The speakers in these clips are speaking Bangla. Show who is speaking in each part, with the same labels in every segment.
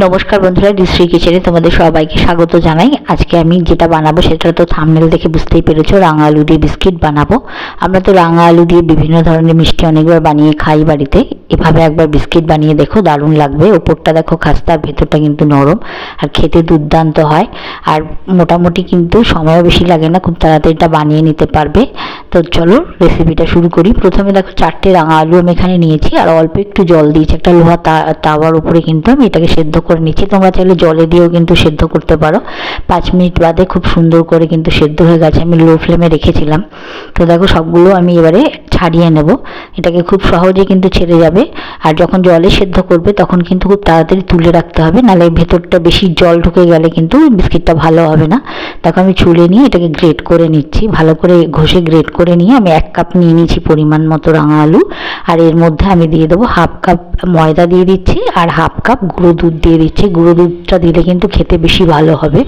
Speaker 1: নমস্কার বন্ধুরা, ডিস্ট্রিক্ট কিচেনে তোমাদের সবাইকে স্বাগত জানাই। আজকে আমি যেটা বানাবো সেটা তো থাম্বনেল দেখে বুঝতেই পেরেছো, রাঙা আলু দিয়ে বিস্কিট বানাবো। আমরা তো রাঙা আলু দিয়ে বিভিন্ন ধরনের মিষ্টি অনেকবার বানিয়ে খাই বাড়িতে। এভাবে একবার বিস্কিট বানিয়ে দেখো, দারুণ লাগবে। ওপরটা দেখো খাস্তার, ভেতরটা কিন্তু নরম, আর খেতে দুর্দান্ত হয়। আর মোটামুটি কিন্তু সময়ও বেশি লাগে না, খুব তাড়াতাড়ি এটা বানিয়ে নিতে পারবে। তো চলো রেসিপিটা শুরু করি। প্রথমে দেখো 4টে রাঙা আলু আমি এখানে নিয়েছি, আর অল্প একটু জল দিয়েছি একটা লোহা তাওয়ার উপরে কিন্তু আমি এটাকে সেদ্ধ করে নিচ্ছি। তোমরা চাইলে জলে দিয়েও কিন্তু সেদ্ধ করতে পারো। 5 মিনিট বাদে খুব সুন্দর করে কিন্তু সেদ্ধ হয়ে গেছে, আমি লো ফ্লেমে রেখেছিলাম। তো দেখো সবগুলো আমি এবারে ছাড়িয়ে নেব। এটাকে খুব সহজে কিন্তু ছেড়ে যাবে। আর যখন জলে সেদ্ধ করবে তখন কিন্তু খুব তাড়াতাড়ি তুলে রাখতে হবে, নাহলে ভেতরটা বেশি জল ঢুকে গেলে কিন্তু বিস্কিটটা ভালো হবে না। দেখো আমি ছুলে নিয়ে এটাকে গ্রেট করে নিচ্ছি, ভালো করে ঘষে গ্রেট করে নিয়ে আমি 1 কাপ নিয়ে নিয়েছি পরিমাণ মতো রাঙা আলু। আর এর মধ্যে আমি দিয়ে দেবো 1/2 কাপ ময়দা দিয়ে দিচ্ছি, আর 1/2 কাপ গুঁড়ো দুধ দিয়ে দিচ্ছি। গুঁড়ো দুধটা দিলে কিন্তু খেতে বেশি ভালো হবে।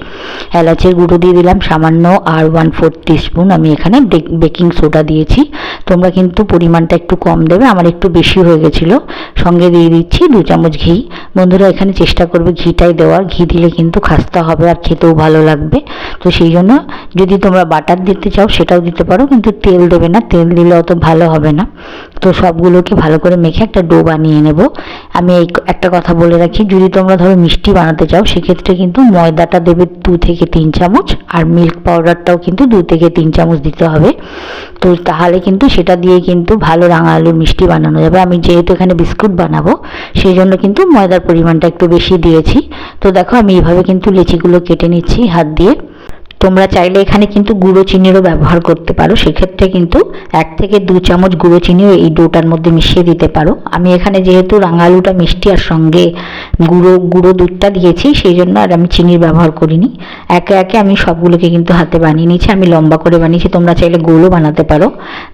Speaker 1: এলাচের গুঁড়ো দিয়ে দিলাম সামান্য, আর 1/4 টিস্পুন আমি এখানে বেকিং সোডা দিয়েছি। তোমরা কিন্তু পরিমাণটা একটু কম দেবে, আমার একটু বেশি হয়ে গেছিলো। সঙ্গে দিয়ে দিচ্ছি 2 চামচ ঘি। বন্ধুরা এখানে চেষ্টা করবে ঘিটাই দেওয়ার, ঘি দিলে কিন্তু খাস্তা হবে আর খেতেও ভালো লাগবে। তো সেই জন্য যদি তোমরা বাটার দিতে চাও সেটাও দিতে পারো, কিন্তু তেল দেবে না, তেল দিলে অত ভালো হবে না। তো সবগুলোকে ভালো করে মেখে একটা ডো বানিয়ে নেব। আমি এই একটা কথা বলে রাখি, যদি তোমরা ধরো মিষ্টি বানাতে চাও সেক্ষেত্রে কিন্তু ময়দাটা দেবে 2 থেকে 3 চামচ, আর মিল্ক পাউডারটাও কিন্তু 2 থেকে 3 চামচ দিতে হবে। তো তাহলে কিন্তু সেটা দিয়ে কিন্তু ভালো রাঙা আলুর মিষ্টি বানানো যাবে। আমি যেহেতু এখানে বিস্কুট বানাবো সেই জন্য কিন্তু ময়দার পরিমাণটা একটু বেশি দিয়েছি। তো দেখো আমি এইভাবে কিন্তু লেচিগুলো কেটে নিচ্ছি হাত দিয়ে। তোমরা চাইলে এখানে কিন্তু গুঁড়ো চিনিরও ব্যবহার করতে পারো, সেক্ষেত্রে কিন্তু 1 থেকে 2 চামচ গুঁড়ো চিনিও এই ডোটার মধ্যে মিশিয়ে দিতে পারো। আমি এখানে যেহেতু রাঙা আলুটা মিষ্টি আর সঙ্গে গুঁড়ো দুধটা দিয়েছি সেই জন্য আর আমি চিনির ব্যবহার করিনি। একে একে আমি সবগুলোকে কিন্তু হাতে বানিয়ে নিয়েছি। আমি লম্বা করে বানিয়েছি, তোমরা চাইলে গোলও বানাতে পারো।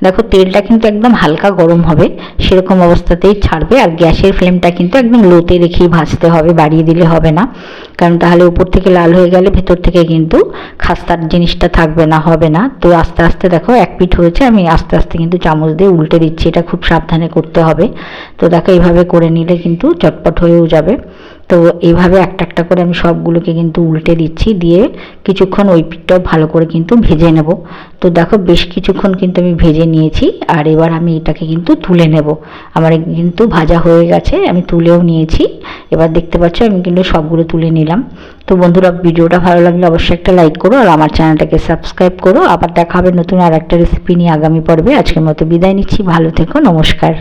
Speaker 1: দেখো তেলটা কিন্তু একদম হালকা গরম হবে, সেরকম অবস্থাতেই ছাড়বে। আর গ্যাসের ফ্লেমটা কিন্তু একদম লোতে রেখেই ভাজতে হবে, বাড়িয়ে দিলে হবে না, কারণ তাহলে উপর থেকে লাল হয়ে গেলে ভেতর থেকে কিন্তু খাস্তার জিনিসটা থাকবে না, হবে না। তো আস্তে আস্তে দেখো 1 পিঠ হয়েছে, আমি আস্তে আস্তে কিন্তু চামচ দিয়ে উল্টে দিচ্ছি। এটা খুব সাবধানে করতে হবে। তো দেখো এইভাবে করে নিলে কিন্তু চটপট হয়েও যাবে। তো এইভাবে একটা একটা করে আমি সবগুলোকে কিন্তু উল্টে দিচ্ছি, দিয়ে কিছুক্ষণ ওই পিঠটাও ভালো করে কিন্তু ভেজে নেব। তো দেখো বেশ কিছুক্ষণ কিন্তু আমি ভেজে নিয়েছি, আর এবার আমি এটাকে কিন্তু তুলে নেব। আমার কিন্তু ভাজা হয়ে গেছে, আমি তুলেও নিয়েছি। এবার দেখতে পাচ্ছ আমি কিন্তু সবগুলো তুলে নিলাম। তো বন্ধুরা ভিডিওটা ভালো লাগলে অবশ্যই একটা লাইক করো, আর আমার চ্যানেলটাকে সাবস্ক্রাইব করো। আবার দেখা হবে নতুন আর একটা রেসিপি নিয়ে আগামী পর্বে। আজকের মতো বিদায় নিচ্ছি, ভালো থেকো, নমস্কার।